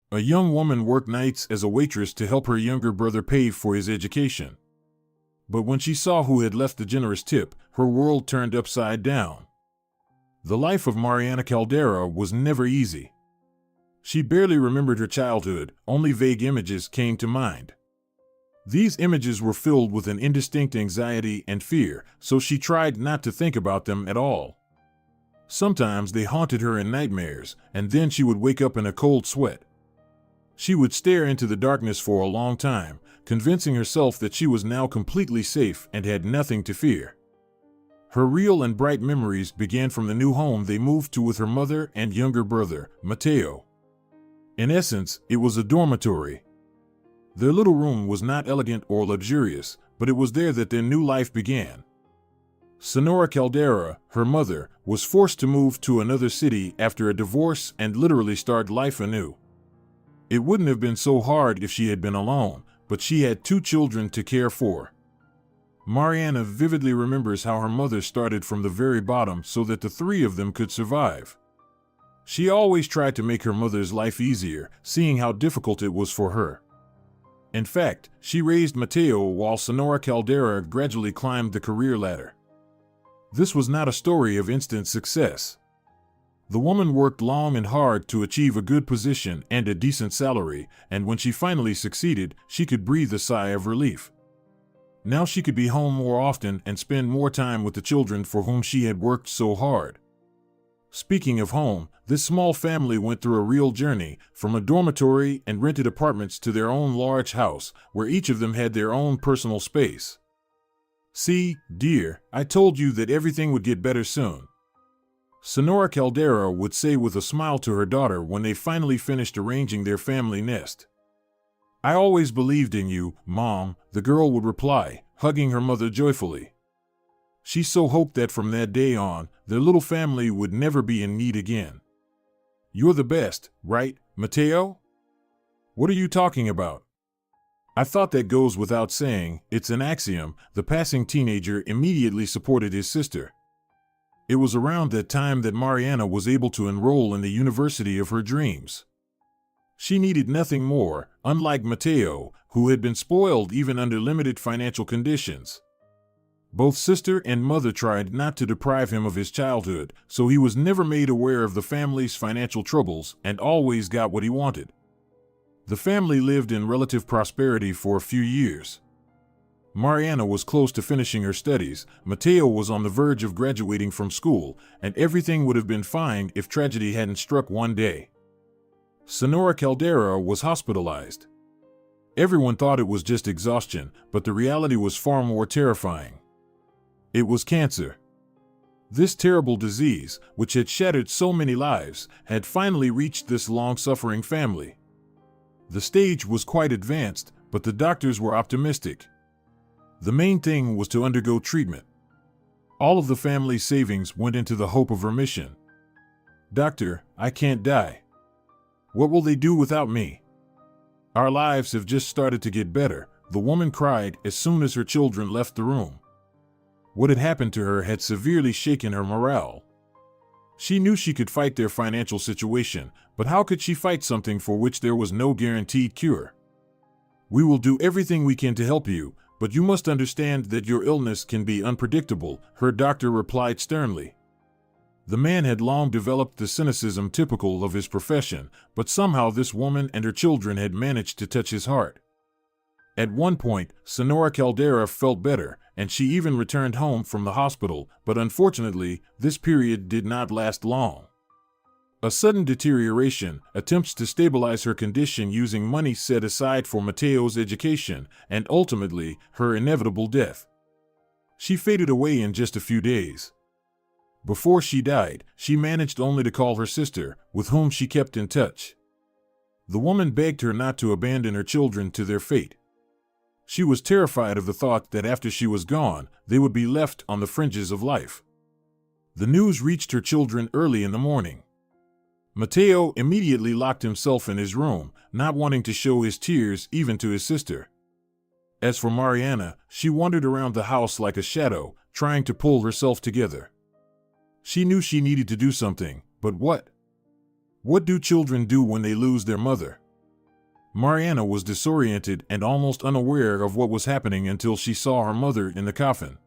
A young woman worked nights as a waitress to help her younger brother pay for his education. But when she saw who had left the generous tip, her world turned upside down. The life of Mariana Caldera was never easy. She barely remembered her childhood, only vague images came to mind. These images were filled with an indistinct anxiety and fear, so she tried not to think about them at all. Sometimes they haunted her in nightmares, and then she would wake up in a cold sweat. She would stare into the darkness for a long time, convincing herself that she was now completely safe and had nothing to fear. Her real and bright memories began from the new home they moved to with her mother and younger brother, Mateo. In essence, it was a dormitory. Their little room was not elegant or luxurious, but it was there that their new life began. Sonora Caldera, her mother, was forced to move to another city after a divorce and literally start life anew. It wouldn't have been so hard if she had been alone, but she had 2 children to care for. Mariana vividly remembers how her mother started from the very bottom so that the 3 of them could survive. She always tried to make her mother's life easier, seeing how difficult it was for her. In fact, she raised Mateo while Sonora Caldera gradually climbed the career ladder. This was not a story of instant success. The woman worked long and hard to achieve a good position and a decent salary, and when she finally succeeded, she could breathe a sigh of relief. Now she could be home more often and spend more time with the children for whom she had worked so hard. Speaking of home, this small family went through a real journey, from a dormitory and rented apartments to their own large house, where each of them had their own personal space. "See, dear, I told you that everything would get better soon," Sonora Caldera would say with a smile to her daughter when they finally finished arranging their family nest. "I always believed in you, Mom," the girl would reply, hugging her mother joyfully. She so hoped that from that day on, their little family would never be in need again. "You're the best, right, Mateo? What are you talking about?" "I thought that goes without saying, it's an axiom," the passing teenager immediately supported his sister. It was around that time that Mariana was able to enroll in the university of her dreams. She needed nothing more, unlike Mateo, who had been spoiled even under limited financial conditions. Both sister and mother tried not to deprive him of his childhood, so he was never made aware of the family's financial troubles and always got what he wanted. The family lived in relative prosperity for a few years. Mariana was close to finishing her studies, Mateo was on the verge of graduating from school, and everything would have been fine if tragedy hadn't struck one day. Sonora Caldera was hospitalized. Everyone thought it was just exhaustion, but the reality was far more terrifying. It was cancer. This terrible disease, which had shattered so many lives, had finally reached this long-suffering family. The stage was quite advanced, but the doctors were optimistic. The main thing was to undergo treatment. All of the family's savings went into the hope of remission. "Doctor, I can't die. What will they do without me? Our lives have just started to get better," the woman cried as soon as her children left the room. What had happened to her had severely shaken her morale. She knew she could fight their financial situation, but how could she fight something for which there was no guaranteed cure? "We will do everything we can to help you, but you must understand that your illness can be unpredictable," her doctor replied sternly. The man had long developed the cynicism typical of his profession, but somehow this woman and her children had managed to touch his heart. At one point, Sonora Caldera felt better, and she even returned home from the hospital, but unfortunately, this period did not last long. A sudden deterioration, attempts to stabilize her condition using money set aside for Mateo's education, and ultimately, her inevitable death. She faded away in just a few days. Before she died, she managed only to call her sister, with whom she kept in touch. The woman begged her not to abandon her children to their fate. She was terrified of the thought that after she was gone, they would be left on the fringes of life. The news reached her children early in the morning. Mateo immediately locked himself in his room, not wanting to show his tears even to his sister. As for Mariana, she wandered around the house like a shadow, trying to pull herself together. She knew she needed to do something, but what? What do children do when they lose their mother? Mariana was disoriented and almost unaware of what was happening until she saw her mother in the coffin.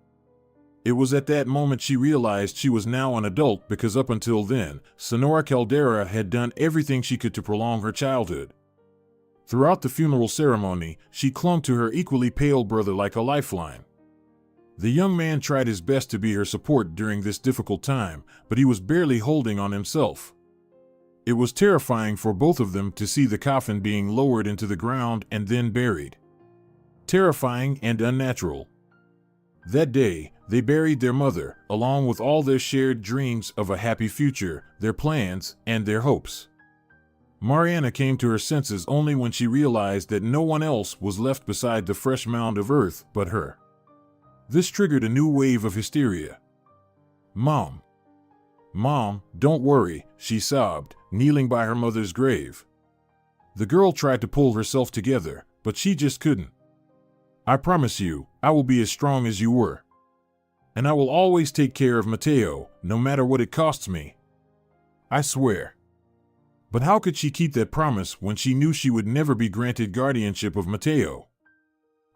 It was at that moment she realized she was now an adult because up until then, Sonora Caldera had done everything she could to prolong her childhood. Throughout the funeral ceremony, she clung to her equally pale brother like a lifeline. The young man tried his best to be her support during this difficult time, but he was barely holding on himself. It was terrifying for both of them to see the coffin being lowered into the ground and then buried. Terrifying and unnatural. That day, they buried their mother, along with all their shared dreams of a happy future, their plans, and their hopes. Mariana came to her senses only when she realized that no one else was left beside the fresh mound of earth but her. This triggered a new wave of hysteria. "Mom! Mom, don't worry," she sobbed, kneeling by her mother's grave. The girl tried to pull herself together, but she just couldn't. "I promise you, I will be as strong as you were. And I will always take care of Mateo, no matter what it costs me. I swear." But how could she keep that promise when she knew she would never be granted guardianship of Mateo?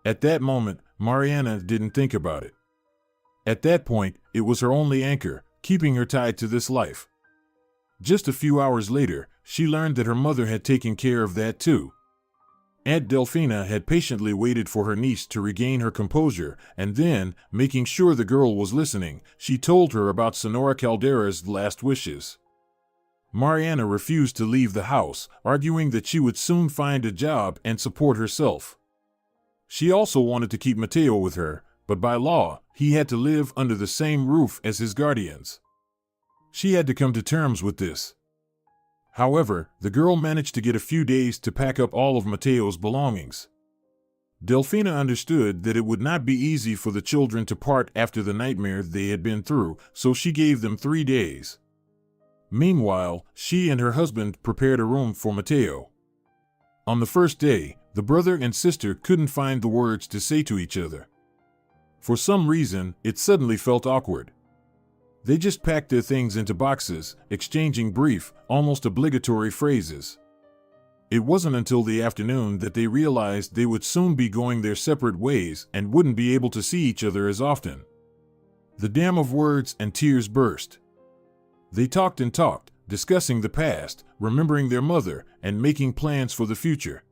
At that moment, Mariana didn't think about it. At that point, it was her only anchor, keeping her tied to this life. Just a few hours later, she learned that her mother had taken care of that too. Aunt Delfina had patiently waited for her niece to regain her composure, and then, making sure the girl was listening, she told her about Sonora Caldera's last wishes. Mariana refused to leave the house, arguing that she would soon find a job and support herself. She also wanted to keep Mateo with her, but by law, he had to live under the same roof as his guardians. She had to come to terms with this. However, the girl managed to get a few days to pack up all of Mateo's belongings. Delfina understood that it would not be easy for the children to part after the nightmare they had been through, so she gave them 3 days. Meanwhile, she and her husband prepared a room for Mateo. On the first day, the brother and sister couldn't find the words to say to each other. For some reason, it suddenly felt awkward. They just packed their things into boxes, exchanging brief, almost obligatory phrases. It wasn't until the afternoon that they realized they would soon be going their separate ways and wouldn't be able to see each other as often. The dam of words and tears burst. They talked and talked, discussing the past, remembering their mother, and making plans for the future.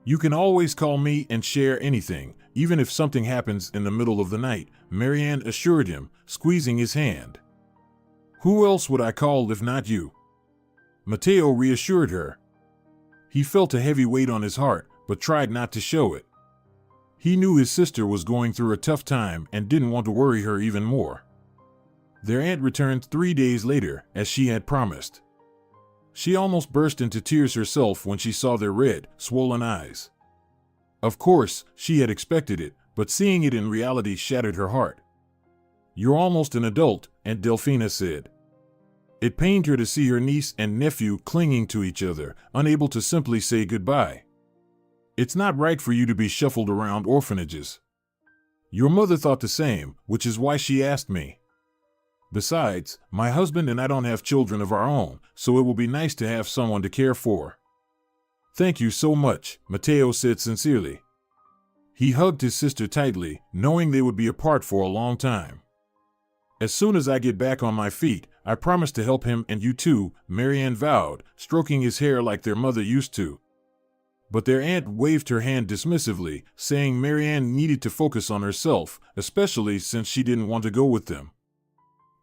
"You can always call me and share anything, even if something happens in the middle of the night," Marianne assured him, squeezing his hand. "Who else would I call if not you?" Mateo reassured her. He felt a heavy weight on his heart, but tried not to show it. He knew his sister was going through a tough time and didn't want to worry her even more. Their aunt returned 3 days later, as she had promised. She almost burst into tears herself when she saw their red, swollen eyes. Of course, she had expected it, but seeing it in reality shattered her heart. "You're almost an adult," Aunt Delfina said. It pained her to see her niece and nephew clinging to each other, unable to simply say goodbye. "It's not right for you to be shuffled around orphanages. Your mother thought the same, which is why she asked me. Besides, my husband and I don't have children of our own, so it will be nice to have someone to care for." "Thank you so much," Mateo said sincerely. He hugged his sister tightly, knowing they would be apart for a long time. "As soon as I get back on my feet, I promise to help him and you too," Marianne vowed, stroking his hair like their mother used to. But their aunt waved her hand dismissively, saying Marianne needed to focus on herself, especially since she didn't want to go with them.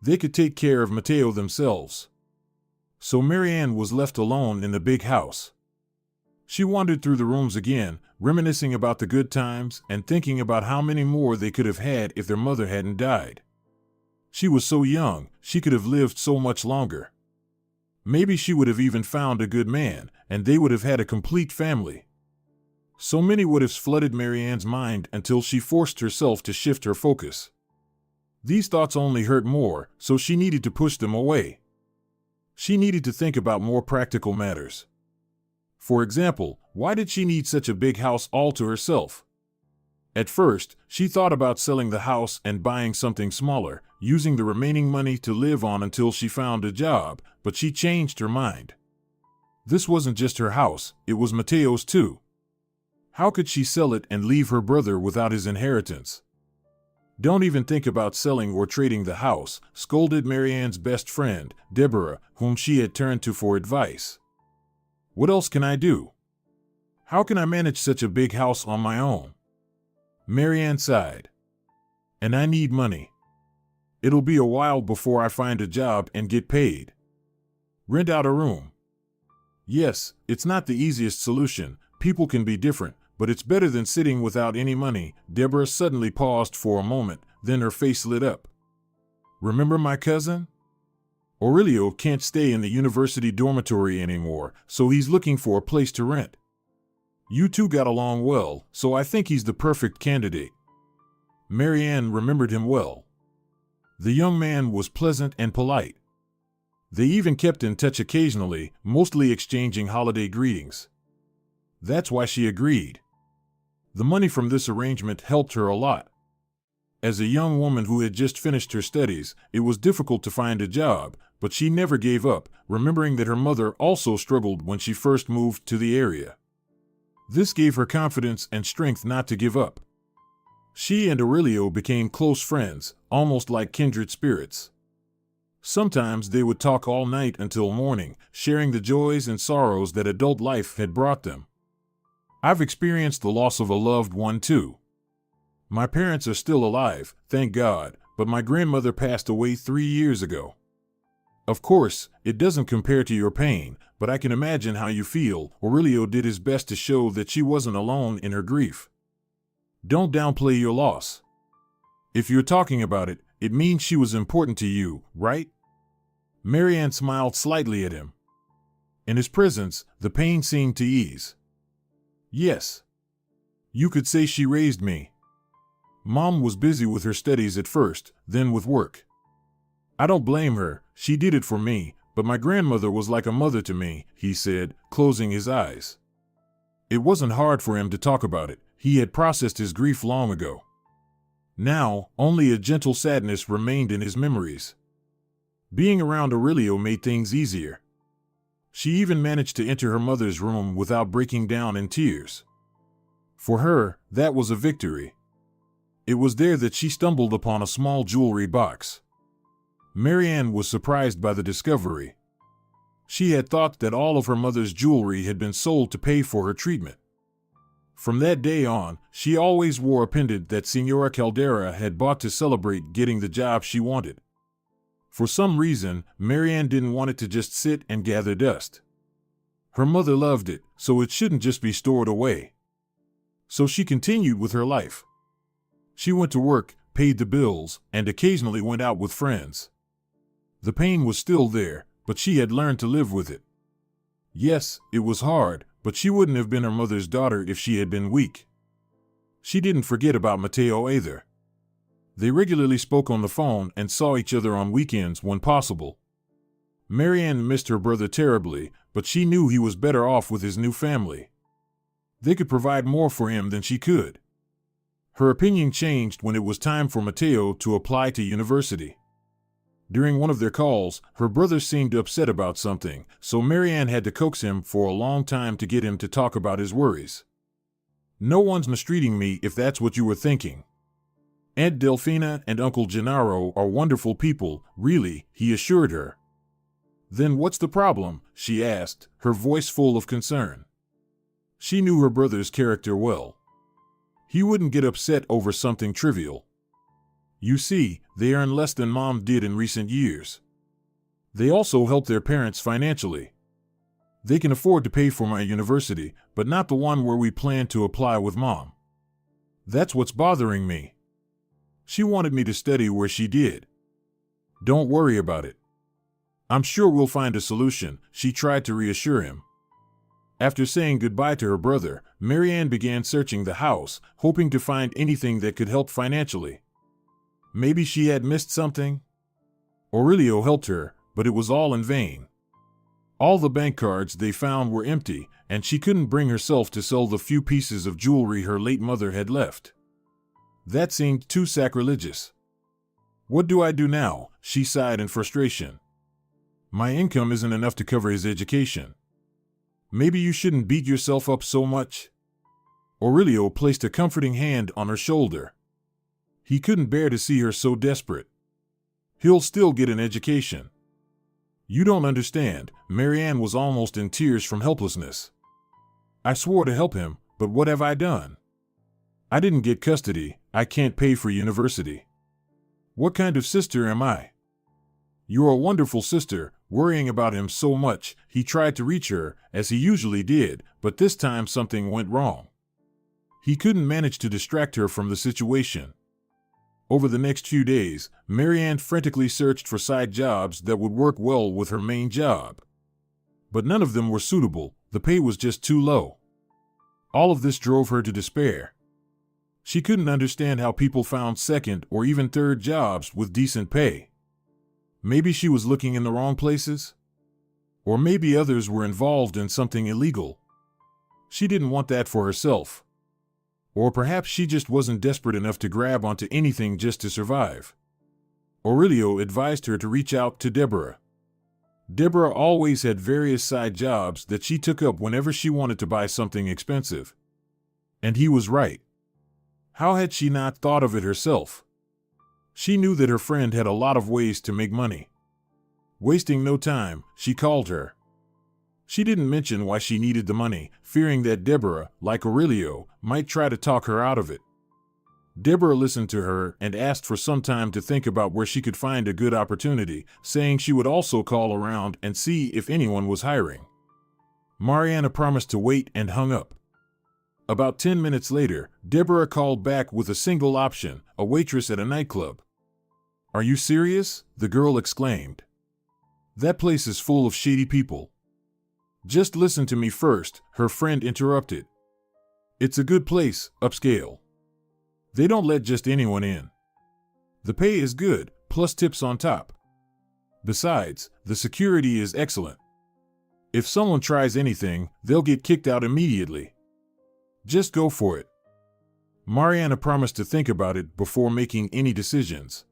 They could take care of Mateo themselves. So Marianne was left alone in the big house. She wandered through the rooms again, reminiscing about the good times and thinking about how many more they could have had if their mother hadn't died. She was so young, she could have lived so much longer. Maybe she would have even found a good man, and they would have had a complete family. So many what ifs flooded Marianne's mind until she forced herself to shift her focus. These thoughts only hurt more, so she needed to push them away. She needed to think about more practical matters. For example, why did she need such a big house all to herself? At first, she thought about selling the house and buying something smaller, using the remaining money to live on until she found a job, but she changed her mind. This wasn't just her house, it was Mateo's too. How could she sell it and leave her brother without his inheritance? Don't even think about selling or trading the house, scolded Marianne's best friend, Deborah, whom she had turned to for advice. What else can I do? How can I manage such a big house on my own? Marianne sighed. And I need money. It'll be a while before I find a job and get paid. Rent out a room. Yes, it's not the easiest solution. People can be different, but it's better than sitting without any money. Deborah suddenly paused for a moment, then her face lit up. Remember my cousin? Aurelio can't stay in the university dormitory anymore, so he's looking for a place to rent. You two got along well, so I think he's the perfect candidate. Marianne remembered him well. The young man was pleasant and polite. They even kept in touch occasionally, mostly exchanging holiday greetings. That's why she agreed. The money from this arrangement helped her a lot. As a young woman who had just finished her studies, it was difficult to find a job, but she never gave up, remembering that her mother also struggled when she first moved to the area. This gave her confidence and strength not to give up. She and Aurelio became close friends, almost like kindred spirits. Sometimes they would talk all night until morning, sharing the joys and sorrows that adult life had brought them. I've experienced the loss of a loved one too. My parents are still alive, thank God, but my grandmother passed away 3 years ago. Of course, it doesn't compare to your pain, but I can imagine how you feel. Aurelio did his best to show that she wasn't alone in her grief. Don't downplay your loss. If you're talking about it, it means she was important to you, right? Marianne smiled slightly at him. In his presence, the pain seemed to ease. Yes. You could say she raised me. Mom was busy with her studies at first, then with work. I don't blame her, she did it for me, but my grandmother was like a mother to me, he said, closing his eyes. It wasn't hard for him to talk about it, he had processed his grief long ago. Now, only a gentle sadness remained in his memories. Being around Aurelio made things easier. She even managed to enter her mother's room without breaking down in tears. For her, that was a victory. It was there that she stumbled upon a small jewelry box. Marianne was surprised by the discovery. She had thought that all of her mother's jewelry had been sold to pay for her treatment. From that day on, she always wore a pendant that Senora Caldera had bought to celebrate getting the job she wanted. For some reason, Marianne didn't want it to just sit and gather dust. Her mother loved it, so it shouldn't just be stored away. So she continued with her life. She went to work, paid the bills, and occasionally went out with friends. The pain was still there, but she had learned to live with it. Yes, it was hard, but she wouldn't have been her mother's daughter if she had been weak. She didn't forget about Mateo either. They regularly spoke on the phone and saw each other on weekends when possible. Marianne missed her brother terribly, but she knew he was better off with his new family. They could provide more for him than she could. Her opinion changed when it was time for Mateo to apply to university. During one of their calls, her brother seemed upset about something, so Marianne had to coax him for a long time to get him to talk about his worries. No one's mistreating me if that's what you were thinking. Aunt Delfina and Uncle Gennaro are wonderful people, really, he assured her. Then what's the problem? She asked, her voice full of concern. She knew her brother's character well. He wouldn't get upset over something trivial. You see, they earn less than Mom did in recent years. They also help their parents financially. They can afford to pay for my university, but not the one where we plan to apply with Mom. That's what's bothering me. She wanted me to study where she did. Don't worry about it. I'm sure we'll find a solution, she tried to reassure him. After saying goodbye to her brother, Marianne began searching the house, hoping to find anything that could help financially. Maybe she had missed something? Aurelio helped her, but it was all in vain. All the bank cards they found were empty, and she couldn't bring herself to sell the few pieces of jewelry her late mother had left. That seemed too sacrilegious. What do I do now? She sighed in frustration. My income isn't enough to cover his education. Maybe you shouldn't beat yourself up so much." Aurelio placed a comforting hand on her shoulder. He couldn't bear to see her so desperate. "He'll still get an education." "You don't understand." Marianne was almost in tears from helplessness. "I swore to help him, but what have I done? I didn't get custody. I can't pay for university. What kind of sister am I?" "You're a wonderful sister." Worrying about him so much, he tried to reach her, as he usually did, but this time something went wrong. He couldn't manage to distract her from the situation. Over the next few days, Marianne frantically searched for side jobs that would work well with her main job. But none of them were suitable. The pay was just too low. All of this drove her to despair. She couldn't understand how people found second or even third jobs with decent pay. Maybe she was looking in the wrong places? Or maybe others were involved in something illegal. She didn't want that for herself. Or perhaps she just wasn't desperate enough to grab onto anything just to survive. Aurelio advised her to reach out to Deborah. Deborah always had various side jobs that she took up whenever she wanted to buy something expensive. And he was right. How had she not thought of it herself? She knew that her friend had a lot of ways to make money. Wasting no time, she called her. She didn't mention why she needed the money, fearing that Deborah, like Aurelio, might try to talk her out of it. Deborah listened to her and asked for some time to think about where she could find a good opportunity, saying she would also call around and see if anyone was hiring. Mariana promised to wait and hung up. About 10 minutes later, Deborah called back with a single option, a waitress at a nightclub. "Are you serious?" the girl exclaimed. "That place is full of shady people." "Just listen to me first," her friend interrupted. "It's a good place, upscale. They don't let just anyone in. The pay is good, plus tips on top. Besides, the security is excellent. If someone tries anything, they'll get kicked out immediately. Just go for it." Mariana promised to think about it before making any decisions.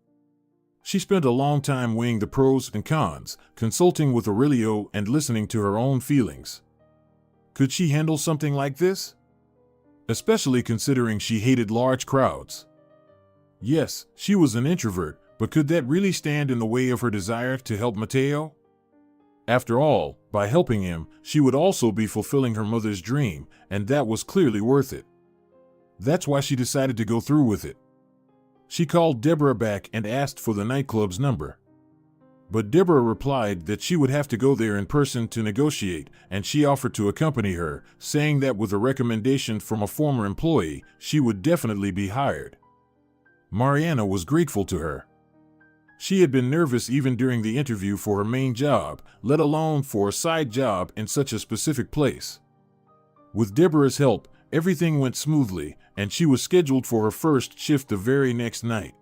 She spent a long time weighing the pros and cons, consulting with Aurelio and listening to her own feelings. Could she handle something like this? Especially considering she hated large crowds. Yes, she was an introvert, but could that really stand in the way of her desire to help Mateo? After all, by helping him, she would also be fulfilling her mother's dream, and that was clearly worth it. That's why she decided to go through with it. She called Deborah back and asked for the nightclub's number. But Deborah replied that she would have to go there in person to negotiate, and she offered to accompany her, saying that with a recommendation from a former employee, she would definitely be hired. Mariana was grateful to her. She had been nervous even during the interview for her main job, let alone for a side job in such a specific place. With Deborah's help, everything went smoothly, and she was scheduled for her first shift the very next night.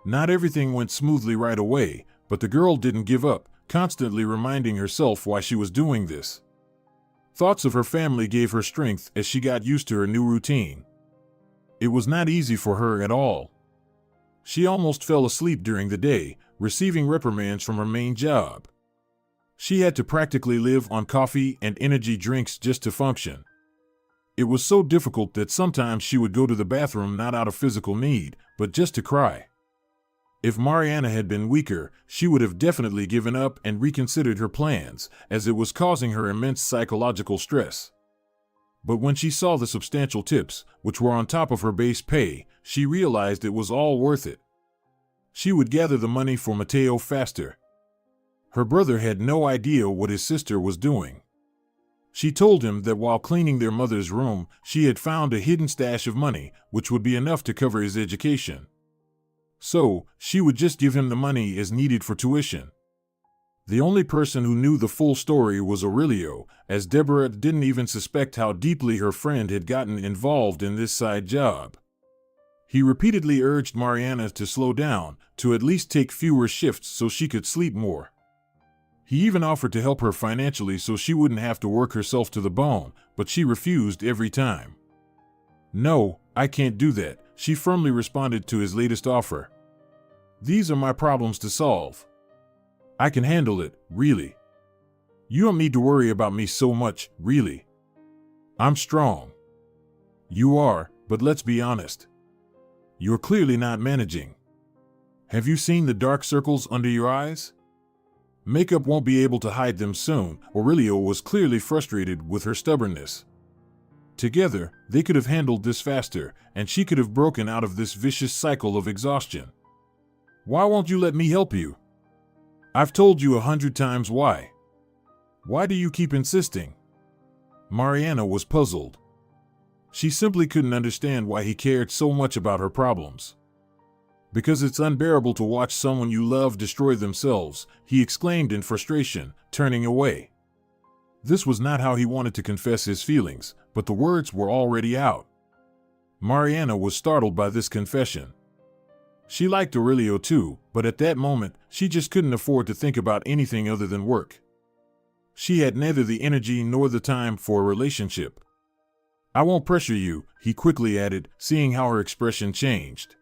Not everything went smoothly right away, but the girl didn't give up, constantly reminding herself why she was doing this. Thoughts of her family gave her strength as she got used to her new routine. It was not easy for her at all. She almost fell asleep during the day, receiving reprimands from her main job. She had to practically live on coffee and energy drinks just to function. It was so difficult that sometimes she would go to the bathroom not out of physical need, but just to cry. If Mariana had been weaker, she would have definitely given up and reconsidered her plans, as it was causing her immense psychological stress. But when she saw the substantial tips, which were on top of her base pay, she realized it was all worth it. She would gather the money for Mateo faster. Her brother had no idea what his sister was doing. She told him that while cleaning their mother's room, she had found a hidden stash of money, which would be enough to cover his education. So, she would just give him the money as needed for tuition. The only person who knew the full story was Aurelio, as Deborah didn't even suspect how deeply her friend had gotten involved in this side job. He repeatedly urged Mariana to slow down, to at least take fewer shifts so she could sleep more. He even offered to help her financially so she wouldn't have to work herself to the bone, but she refused every time. "No, I can't do that," she firmly responded to his latest offer. "These are my problems to solve. I can handle it, really. You don't need to worry about me so much, really. I'm strong. You are, but let's be honest. You're clearly not managing. Have you seen the dark circles under your eyes? Makeup won't be able to hide them soon. Aurelio was clearly frustrated with her stubbornness. Together, they could have handled this faster, and she could have broken out of this vicious cycle of exhaustion. Why won't you let me help you? I've told you 100 times why. Why do you keep insisting? Mariana was puzzled. She simply couldn't understand why he cared so much about her problems. Because it's unbearable to watch someone you love destroy themselves, he exclaimed in frustration, turning away. This was not how he wanted to confess his feelings, but the words were already out. Mariana was startled by this confession. She liked Aurelio too, but at that moment, she just couldn't afford to think about anything other than work. She had neither the energy nor the time for a relationship. I won't pressure you, he quickly added, seeing how her expression changed.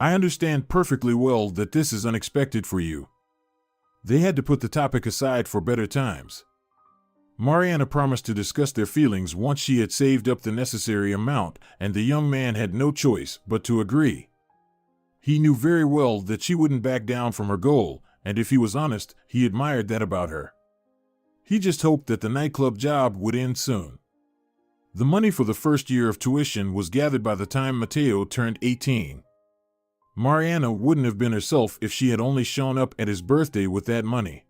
I understand perfectly well that this is unexpected for you. They had to put the topic aside for better times. Mariana promised to discuss their feelings once she had saved up the necessary amount, and the young man had no choice but to agree. He knew very well that she wouldn't back down from her goal, and if he was honest, he admired that about her. He just hoped that the nightclub job would end soon. The money for the first year of tuition was gathered by the time Mateo turned 18. Mariana wouldn't have been herself if she had only shown up at his birthday with that money.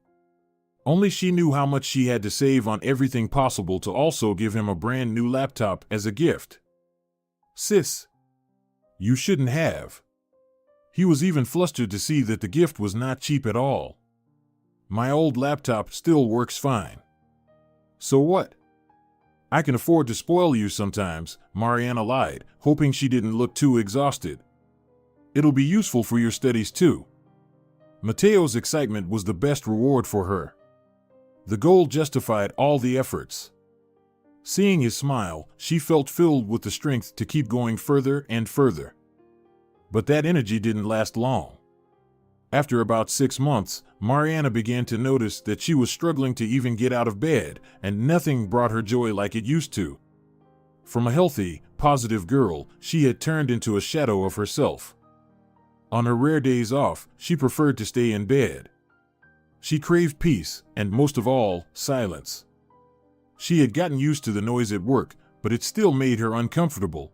Only she knew how much she had to save on everything possible to also give him a brand new laptop as a gift. Sis, you shouldn't have. He was even flustered to see that the gift was not cheap at all. My old laptop still works fine. So what? I can afford to spoil you sometimes, Mariana lied, hoping she didn't look too exhausted. It'll be useful for your studies too. Mateo's excitement was the best reward for her. The goal justified all the efforts. Seeing his smile, she felt filled with the strength to keep going further and further. But that energy didn't last long. After about 6 months, Mariana began to notice that she was struggling to even get out of bed, and nothing brought her joy like it used to. From a healthy, positive girl, she had turned into a shadow of herself. On her rare days off, she preferred to stay in bed. She craved peace, and most of all, silence. She had gotten used to the noise at work, but it still made her uncomfortable.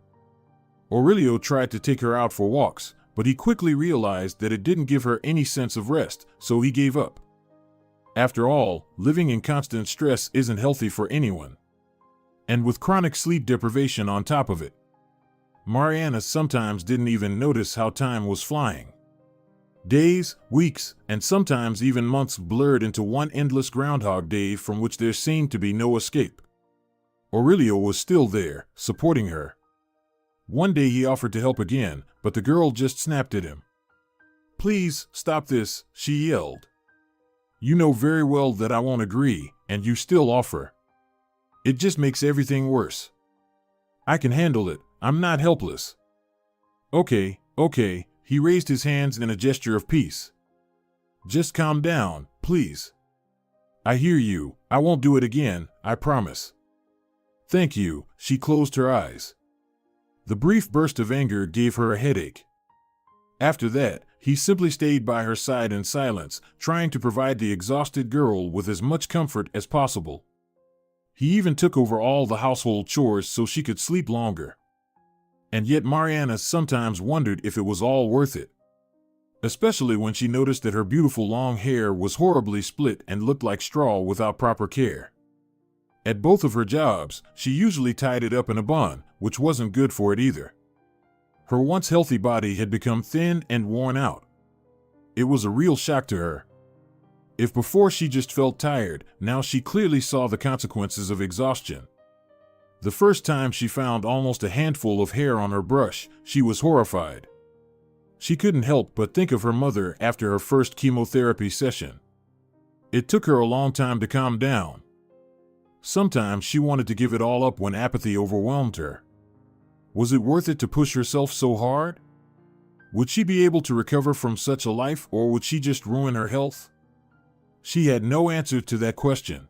Aurelio tried to take her out for walks, but he quickly realized that it didn't give her any sense of rest, so he gave up. After all, living in constant stress isn't healthy for anyone. And with chronic sleep deprivation on top of it, Mariana sometimes didn't even notice how time was flying. Days, weeks, and sometimes even months blurred into one endless Groundhog Day from which there seemed to be no escape. Aurelio was still there, supporting her. One day he offered to help again, but the girl just snapped at him. Please, stop this, she yelled. You know very well that I won't agree, and you still offer. It just makes everything worse. I can handle it. I'm not helpless. Okay, he raised his hands in a gesture of peace. Just calm down, please. I hear you, I won't do it again, I promise. Thank you, she closed her eyes. The brief burst of anger gave her a headache. After that, he simply stayed by her side in silence, trying to provide the exhausted girl with as much comfort as possible. He even took over all the household chores so she could sleep longer. And yet Mariana sometimes wondered if it was all worth it. Especially when she noticed that her beautiful long hair was horribly split and looked like straw without proper care. At both of her jobs, she usually tied it up in a bun, which wasn't good for it either. Her once healthy body had become thin and worn out. It was a real shock to her. If before she just felt tired, now she clearly saw the consequences of exhaustion. The first time she found almost a handful of hair on her brush, she was horrified. She couldn't help but think of her mother after her first chemotherapy session. It took her a long time to calm down. Sometimes she wanted to give it all up when apathy overwhelmed her. Was it worth it to push herself so hard? Would she be able to recover from such a life, or would she just ruin her health? She had no answer to that question.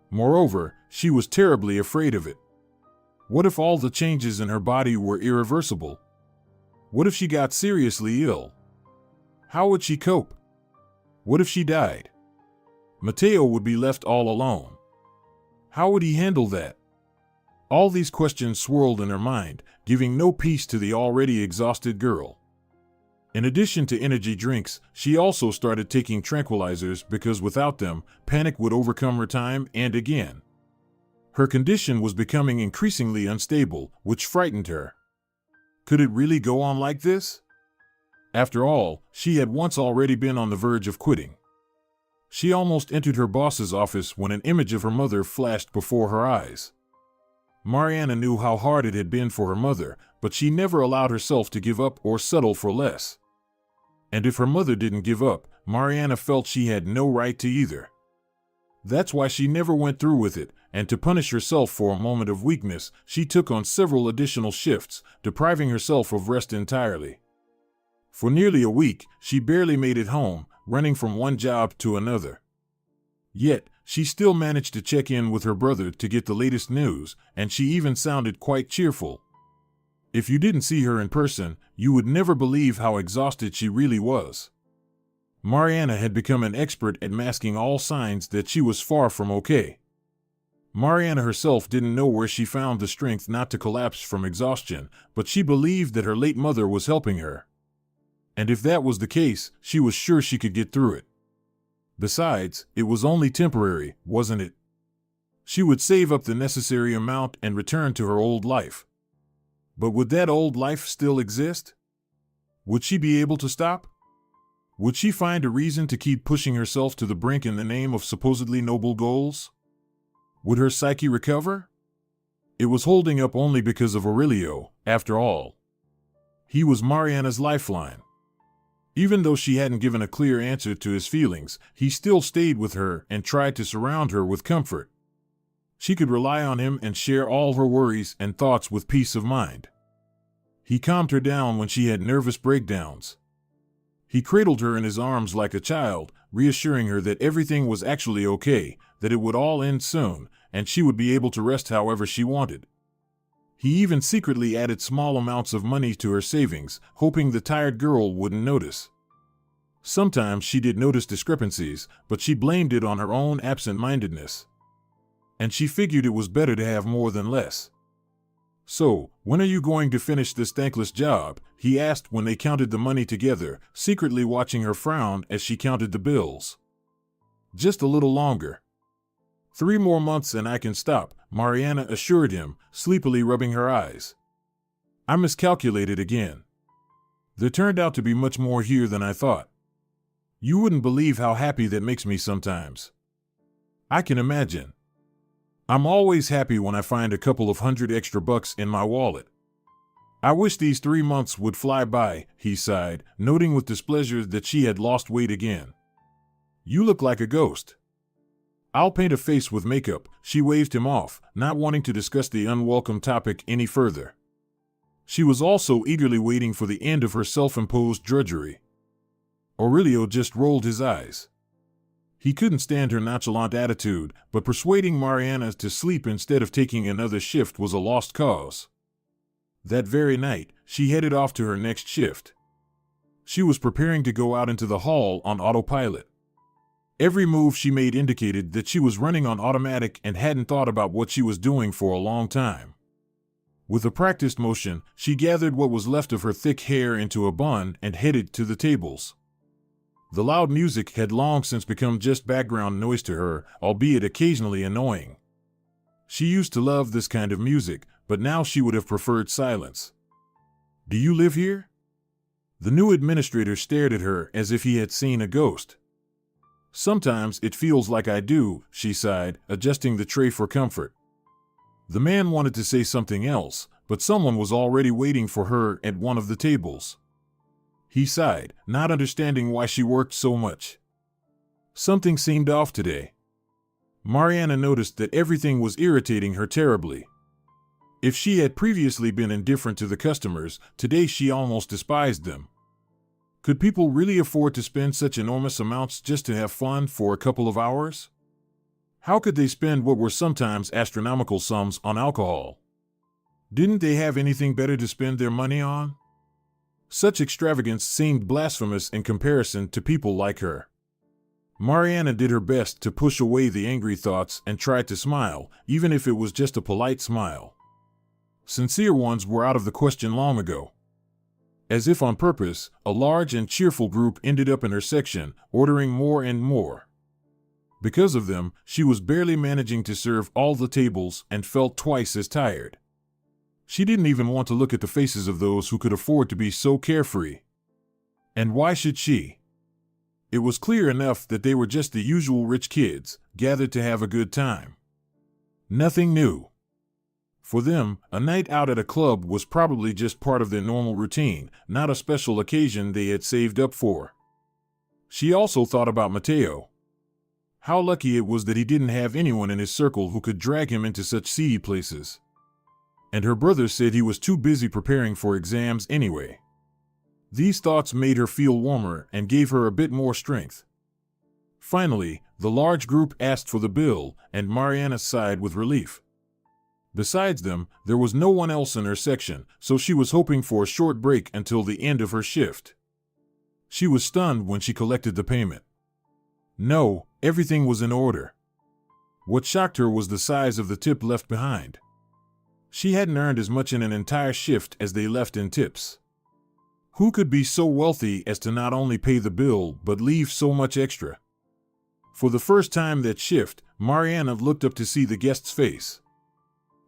Moreover, she was terribly afraid of it. What if all the changes in her body were irreversible? What if she got seriously ill? How would she cope? What if she died? Mateo would be left all alone. How would he handle that? All these questions swirled in her mind, giving no peace to the already exhausted girl. In addition to energy drinks, she also started taking tranquilizers because without them, panic would overcome her time and again. Her condition was becoming increasingly unstable, which frightened her. Could it really go on like this? After all, she had once already been on the verge of quitting. She almost entered her boss's office when an image of her mother flashed before her eyes. Mariana knew how hard it had been for her mother, but she never allowed herself to give up or settle for less. And if her mother didn't give up, Mariana felt she had no right to either. That's why she never went through with it, and to punish herself for a moment of weakness, she took on several additional shifts, depriving herself of rest entirely. For nearly a week, she barely made it home, running from one job to another. Yet, she still managed to check in with her brother to get the latest news, and she even sounded quite cheerful. If you didn't see her in person, you would never believe how exhausted she really was. Mariana had become an expert at masking all signs that she was far from okay. Mariana herself didn't know where she found the strength not to collapse from exhaustion, but she believed that her late mother was helping her. And if that was the case, she was sure she could get through it. Besides, it was only temporary, wasn't it? She would save up the necessary amount and return to her old life. But would that old life still exist? Would she be able to stop? Would she find a reason to keep pushing herself to the brink in the name of supposedly noble goals? Would her psyche recover? It was holding up only because of Aurelio, after all. He was Mariana's lifeline. Even though she hadn't given a clear answer to his feelings, he still stayed with her and tried to surround her with comfort. She could rely on him and share all her worries and thoughts with peace of mind. He calmed her down when she had nervous breakdowns. He cradled her in his arms like a child, reassuring her that everything was actually okay, that it would all end soon, and she would be able to rest however she wanted. He even secretly added small amounts of money to her savings, hoping the tired girl wouldn't notice. Sometimes she did notice discrepancies, but she blamed it on her own absent-mindedness. And she figured it was better to have more than less. "So, when are you going to finish this thankless job?" he asked when they counted the money together, secretly watching her frown as she counted the bills. "Just a little longer. 3 more months and I can stop," Mariana assured him, sleepily rubbing her eyes. "I miscalculated again. There turned out to be much more here than I thought. You wouldn't believe how happy that makes me sometimes. I can imagine. I'm always happy when I find a couple of $100 extra in my wallet. I wish these 3 months would fly by," he sighed, noting with displeasure that she had lost weight again. "You look like a ghost." "I'll paint a face with makeup," she waved him off, not wanting to discuss the unwelcome topic any further. She was also eagerly waiting for the end of her self-imposed drudgery. Aurelio just rolled his eyes. He couldn't stand her nonchalant attitude, but persuading Mariana to sleep instead of taking another shift was a lost cause. That very night, she headed off to her next shift. She was preparing to go out into the hall on autopilot. Every move she made indicated that she was running on automatic and hadn't thought about what she was doing for a long time. With a practiced motion, she gathered what was left of her thick hair into a bun and headed to the tables. The loud music had long since become just background noise to her, albeit occasionally annoying. She used to love this kind of music, but now she would have preferred silence. "Do you live here?" The new administrator stared at her as if he had seen a ghost. "Sometimes it feels like I do," she sighed, adjusting the tray for comfort. The man wanted to say something else, but someone was already waiting for her at one of the tables. He sighed, not understanding why she worked so much. Something seemed off today. Mariana noticed that everything was irritating her terribly. If she had previously been indifferent to the customers, today she almost despised them. Could people really afford to spend such enormous amounts just to have fun for a couple of hours? How could they spend what were sometimes astronomical sums on alcohol? Didn't they have anything better to spend their money on? Such extravagance seemed blasphemous in comparison to people like her. Mariana did her best to push away the angry thoughts and tried to smile, even if it was just a polite smile. Sincere ones were out of the question long ago. As if on purpose, a large and cheerful group ended up in her section, ordering more and more. Because of them, she was barely managing to serve all the tables and felt twice as tired. She didn't even want to look at the faces of those who could afford to be so carefree. And why should she? It was clear enough that they were just the usual rich kids, gathered to have a good time. Nothing new. For them, a night out at a club was probably just part of their normal routine, not a special occasion they had saved up for. She also thought about Mateo. How lucky it was that he didn't have anyone in his circle who could drag him into such seedy places. And her brother said he was too busy preparing for exams anyway. These thoughts made her feel warmer and gave her a bit more strength. Finally, the large group asked for the bill, and Mariana sighed with relief. Besides them, there was no one else in her section, so she was hoping for a short break until the end of her shift. She was stunned when she collected the payment. No, everything was in order. What shocked her was the size of the tip left behind. She hadn't earned as much in an entire shift as they left in tips. Who could be so wealthy as to not only pay the bill but leave so much extra? For the first time that shift, Mariana looked up to see the guest's face.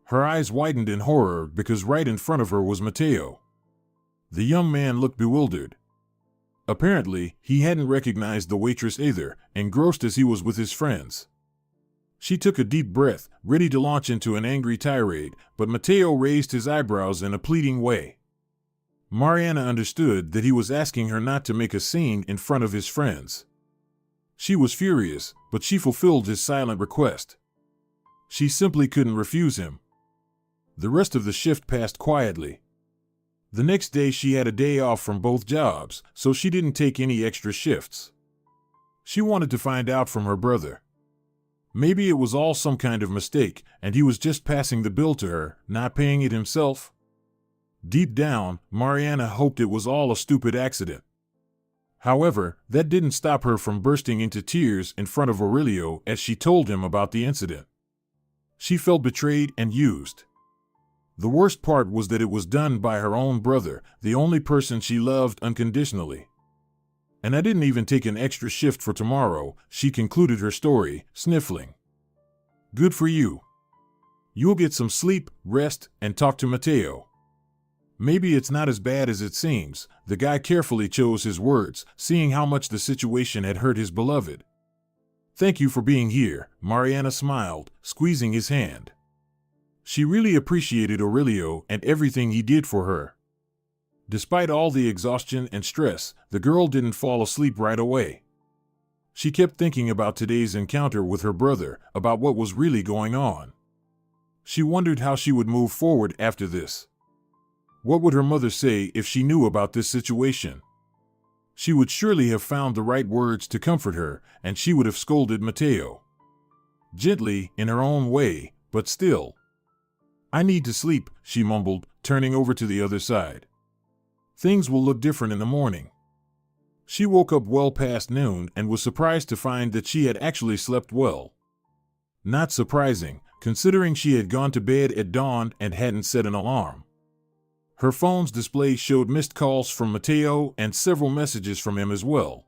Her eyes widened in horror because right in front of her was Mateo. The young man looked bewildered. Apparently, he hadn't recognized the waitress either, engrossed as he was with his friends. She took a deep breath, ready to launch into an angry tirade, but Mateo raised his eyebrows in a pleading way. Mariana understood that he was asking her not to make a scene in front of his friends. She was furious, but she fulfilled his silent request. She simply couldn't refuse him. The rest of the shift passed quietly. The next day she had a day off from both jobs, so she didn't take any extra shifts. She wanted to find out from her brother. Maybe it was all some kind of mistake, and he was just passing the bill to her, not paying it himself. Deep down, Mariana hoped it was all a stupid accident. However, that didn't stop her from bursting into tears in front of Aurelio as she told him about the incident. She felt betrayed and used. The worst part was that it was done by her own brother, the only person she loved unconditionally. And I didn't even take an extra shift for tomorrow, she concluded her story, sniffling. Good for you. You'll get some sleep, rest, and talk to Mateo. Maybe it's not as bad as it seems. The guy carefully chose his words, seeing how much the situation had hurt his beloved. Thank you for being here, Mariana smiled, squeezing his hand. She really appreciated Aurelio and everything he did for her. Despite all the exhaustion and stress, the girl didn't fall asleep right away. She kept thinking about today's encounter with her brother, about what was really going on. She wondered how she would move forward after this. What would her mother say if she knew about this situation? She would surely have found the right words to comfort her, and she would have scolded Mateo. Gently, in her own way, but still. I need to sleep, she mumbled, turning over to the other side. Things will look different in the morning. She woke up well past noon and was surprised to find that she had actually slept well. Not surprising, considering she had gone to bed at dawn and hadn't set an alarm. Her phone's display showed missed calls from Mateo and several messages from him as well.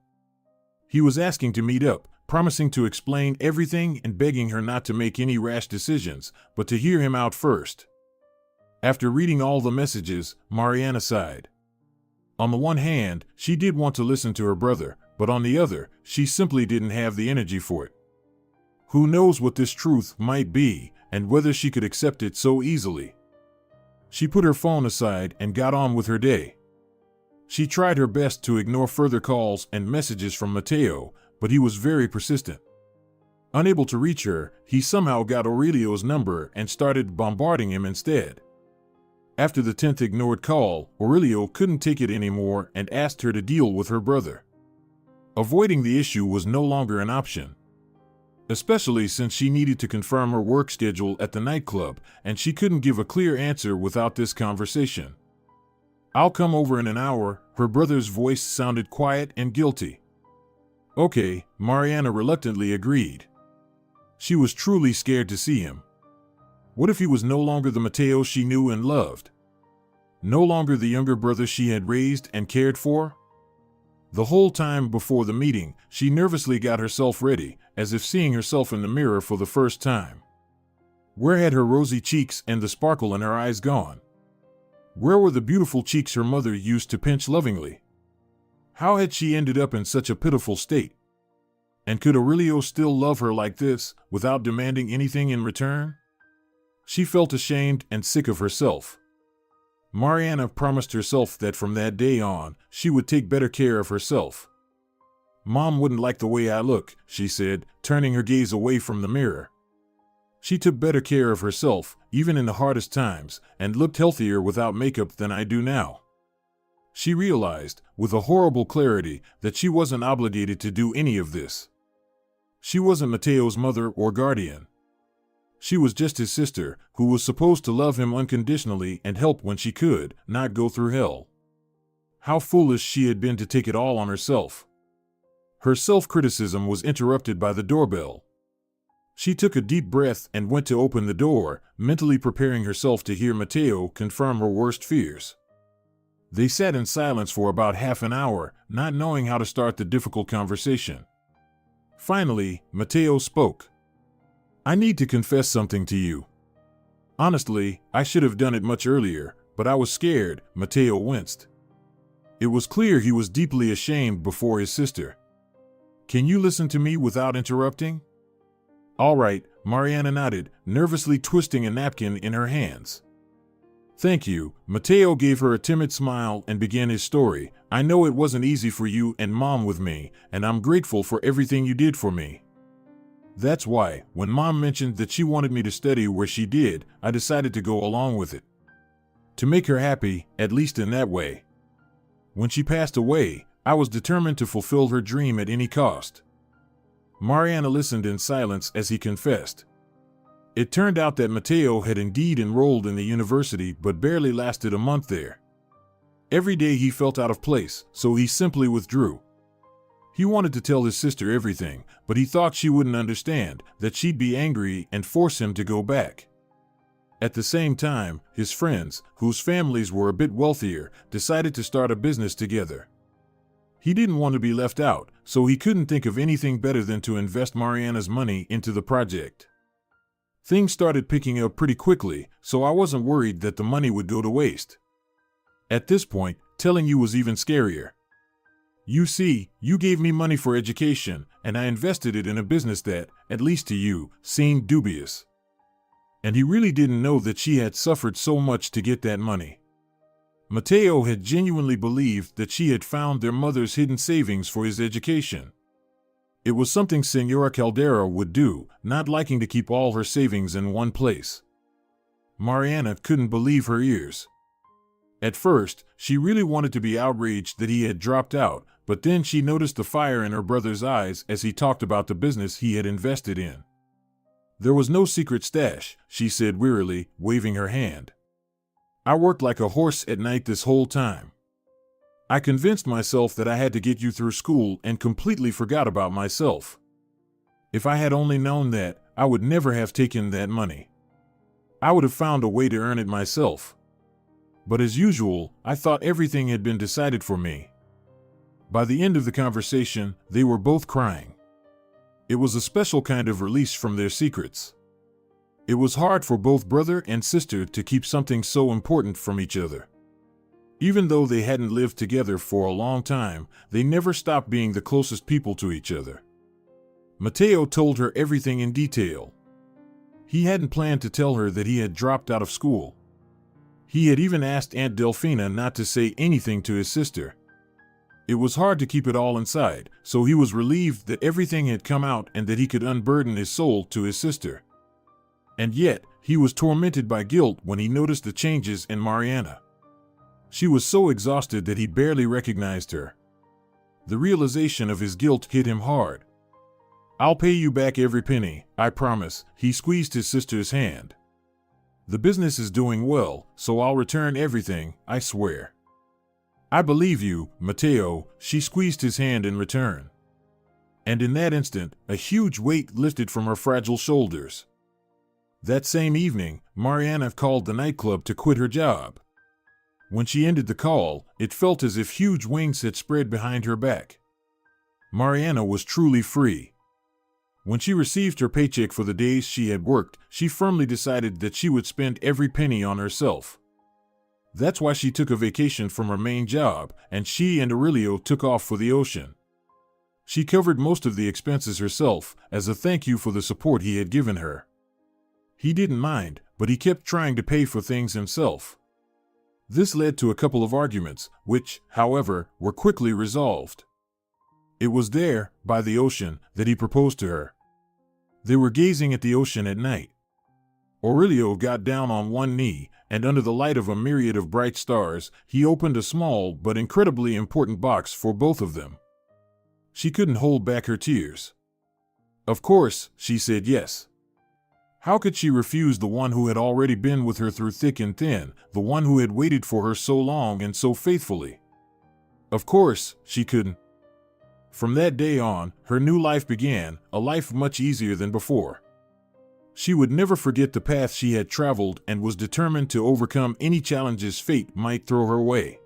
He was asking to meet up, promising to explain everything and begging her not to make any rash decisions, but to hear him out first. After reading all the messages, Mariana sighed. On the one hand, she did want to listen to her brother, but on the other, she simply didn't have the energy for it. Who knows what this truth might be, and whether she could accept it so easily. She put her phone aside and got on with her day. She tried her best to ignore further calls and messages from Mateo, but he was very persistent. Unable to reach her, he somehow got Aurelio's number and started bombarding him instead. After the 10th ignored call, Aurelio couldn't take it anymore and asked her to deal with her brother. Avoiding the issue was no longer an option, especially since she needed to confirm her work schedule at the nightclub, and she couldn't give a clear answer without this conversation. "I'll come over in an hour," her brother's voice sounded quiet and guilty. "Okay," Mariana reluctantly agreed. She was truly scared to see him. What if he was no longer the Mateo she knew and loved? No longer the younger brother she had raised and cared for? The whole time before the meeting, she nervously got herself ready, as if seeing herself in the mirror for the first time. Where had her rosy cheeks and the sparkle in her eyes gone? Where were the beautiful cheeks her mother used to pinch lovingly? How had she ended up in such a pitiful state? And could Aurelio still love her like this, without demanding anything in return? She felt ashamed and sick of herself. Mariana promised herself that from that day on, she would take better care of herself. "Mom wouldn't like the way I look," she said, turning her gaze away from the mirror. She took better care of herself, even in the hardest times, and looked healthier without makeup than I do now. She realized, with a horrible clarity, that she wasn't obligated to do any of this. She wasn't Mateo's mother or guardian. She was just his sister, who was supposed to love him unconditionally and help when she could, not go through hell. How foolish she had been to take it all on herself. Her self-criticism was interrupted by the doorbell. She took a deep breath and went to open the door, mentally preparing herself to hear Mateo confirm her worst fears. They sat in silence for about half an hour, not knowing how to start the difficult conversation. Finally, Mateo spoke. "I need to confess something to you. Honestly, I should have done it much earlier, but I was scared." Mateo winced. It was clear he was deeply ashamed before his sister. "Can you listen to me without interrupting?" "All right," Mariana nodded, nervously twisting a napkin in her hands. "Thank you." Mateo gave her a timid smile and began his story. "I know it wasn't easy for you and Mom with me, and I'm grateful for everything you did for me. That's why, when Mom mentioned that she wanted me to study where she did, I decided to go along with it. To make her happy, at least in that way. When she passed away, I was determined to fulfill her dream at any cost." Mariana listened in silence as he confessed. It turned out that Mateo had indeed enrolled in the university but barely lasted a month there. Every day he felt out of place, so he simply withdrew. He wanted to tell his sister everything, but he thought she wouldn't understand, that she'd be angry and force him to go back. At the same time, his friends, whose families were a bit wealthier, decided to start a business together. He didn't want to be left out, so he couldn't think of anything better than to invest Mariana's money into the project. Things started picking up pretty quickly, so I wasn't worried that the money would go to waste. At this point, telling you was even scarier. You see, you gave me money for education, and I invested it in a business that, at least to you, seemed dubious. And he really didn't know that she had suffered so much to get that money. Mateo had genuinely believed that she had found their mother's hidden savings for his education. It was something Senora Caldera would do, not liking to keep all her savings in one place. Mariana couldn't believe her ears. At first, she really wanted to be outraged that he had dropped out, but then she noticed the fire in her brother's eyes as he talked about the business he had invested in. "There was no secret stash," she said wearily, waving her hand. "I worked like a horse at night this whole time. I convinced myself that I had to get you through school and completely forgot about myself. If I had only known that, I would never have taken that money. I would have found a way to earn it myself. But as usual, I thought everything had been decided for me." By the end of the conversation, they were both crying. It was a special kind of release from their secrets. It was hard for both brother and sister to keep something so important from each other. Even though they hadn't lived together for a long time, they never stopped being the closest people to each other. Mateo told her everything in detail. He hadn't planned to tell her that he had dropped out of school. He had even asked Aunt Delphina not to say anything to his sister. It was hard to keep it all inside, so he was relieved that everything had come out and that he could unburden his soul to his sister. And yet, he was tormented by guilt when he noticed the changes in Mariana. She was so exhausted that he barely recognized her. The realization of his guilt hit him hard. "I'll pay you back every penny, I promise." He squeezed his sister's hand. "The business is doing well, so I'll return everything, I swear." "I believe you, Mateo." She squeezed his hand in return. And in that instant, a huge weight lifted from her fragile shoulders. That same evening, Mariana called the nightclub to quit her job. When she ended the call, it felt as if huge wings had spread behind her back. Mariana was truly free. When she received her paycheck for the days she had worked, she firmly decided that she would spend every penny on herself. That's why she took a vacation from her main job, and she and Aurelio took off for the ocean. She covered most of the expenses herself, as a thank you for the support he had given her. He didn't mind, but he kept trying to pay for things himself. This led to a couple of arguments, which, however, were quickly resolved. It was there, by the ocean, that he proposed to her. They were gazing at the ocean at night. Aurelio got down on one knee, and under the light of a myriad of bright stars, he opened a small but incredibly important box for both of them. She couldn't hold back her tears. Of course, she said yes. How could she refuse the one who had already been with her through thick and thin, the one who had waited for her so long and so faithfully? Of course, she couldn't. From that day on, her new life began, a life much easier than before. She would never forget the path she had traveled and was determined to overcome any challenges fate might throw her way.